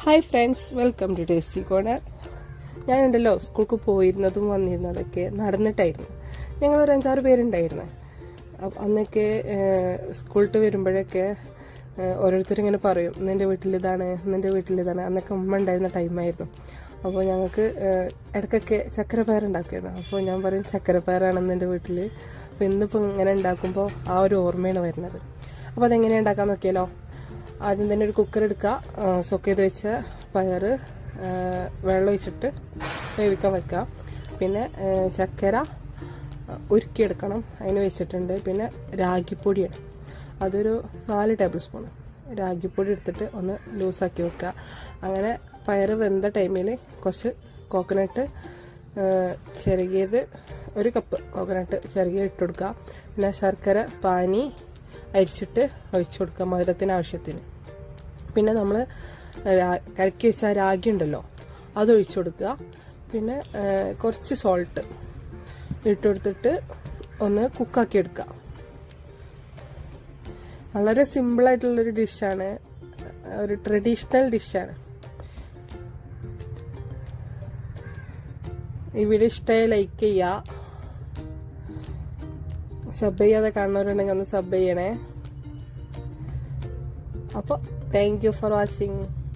Hi friends, welcome to tasty corner. ഞാനുണ്ടല്ലോ സ്കൂൾക്ക് പോയിരുന്നതും വന്നിരുന്നതൊക്കെ നടന്നിട്ടായിരുന്നു. ഞങ്ങളൊരു 5-6 പേരുണ്ടായിരുന്നു. അന്നൊക്കെ സ്കൂളിട്ട് വരുമ്പോഴൊക്കെ ഓരോരുത്തരിങ്ങനെ പറയും, നിൻ്റെ വീട്ടിലിതാണ്, നിൻ്റെ വീട്ടിലിതാണ്. അന്നൊക്കെ ഉമ്മ ഉണ്ടായിരുന്ന ടൈമായിരുന്നു. അപ്പോൾ ഞങ്ങൾക്ക് ഇടയ്ക്കൊക്കെ ചക്കരപ്പയറുണ്ടാക്കുമായിരുന്നു. അപ്പോൾ ഞാൻ പറയും, ചക്കരപ്പയറാണെന്ന് എൻ്റെ വീട്ടിൽ. അപ്പോൾ ഇന്നിപ്പോൾ ഇങ്ങനെ ഉണ്ടാക്കുമ്പോൾ ആ ഒരു ഓർമ്മയാണ് വരുന്നത്. അപ്പോൾ അതെങ്ങനെയാണ് ഉണ്ടാക്കാൻ നോക്കിയാലോ. ആദ്യം തന്നെ ഒരു കുക്കർ എടുക്കുക. സോക്ക് ചെയ്ത് വെച്ച പയർ വെള്ളം ഒഴിച്ചിട്ട് വേവിക്കാൻ വെക്കുക. പിന്നെ ചക്കര ഉരുക്കിയെടുക്കണം, അതിന് വെച്ചിട്ടുണ്ട്. പിന്നെ രാഗിപ്പൊടിയാണ്, അതൊരു 4 ടേബിൾ സ്പൂൺ രാഗിപ്പൊടി എടുത്തിട്ട് ഒന്ന് ലൂസാക്കി വെക്കുക. അങ്ങനെ പയർ വെന്ത ടൈമിൽ കുറച്ച് കോക്കനട്ട് ചിരകിയത്, 1 കപ്പ് കോക്കനട്ട് ചിരകിയത് ഇട്ട് കൊടുക്കുക. പിന്നെ ശർക്കര പാനി അരിച്ചിട്ട് ഒഴിച്ചു കൊടുക്കുക മധുരത്തിന് ആവശ്യത്തിന്. പിന്നെ നമ്മൾ കലക്കി വെച്ച രാഗി ഉണ്ടല്ലോ, അത് ഒഴിച്ചു കൊടുക്കുക. പിന്നെ കുറച്ച് സോൾട്ട് ഇട്ടുകൊടുത്തിട്ട് ഒന്ന് കുക്കാക്കി എടുക്കുക. വളരെ സിമ്പിളായിട്ടുള്ളൊരു ഡിഷാണ്, ഒരു ട്രഡീഷണൽ ഡിഷാണ്. ഈ വീഡിയോ ഇഷ്ടമായി ലൈക്ക് ചെയ്യുക. സബ് ചെയ്യാതെ കാണുന്നവരുണ്ടെങ്കിൽ ഒന്ന് സബ് ചെയ്യണേ. അപ്പോൾ താങ്ക് യു ഫോർ വാച്ചിങ്.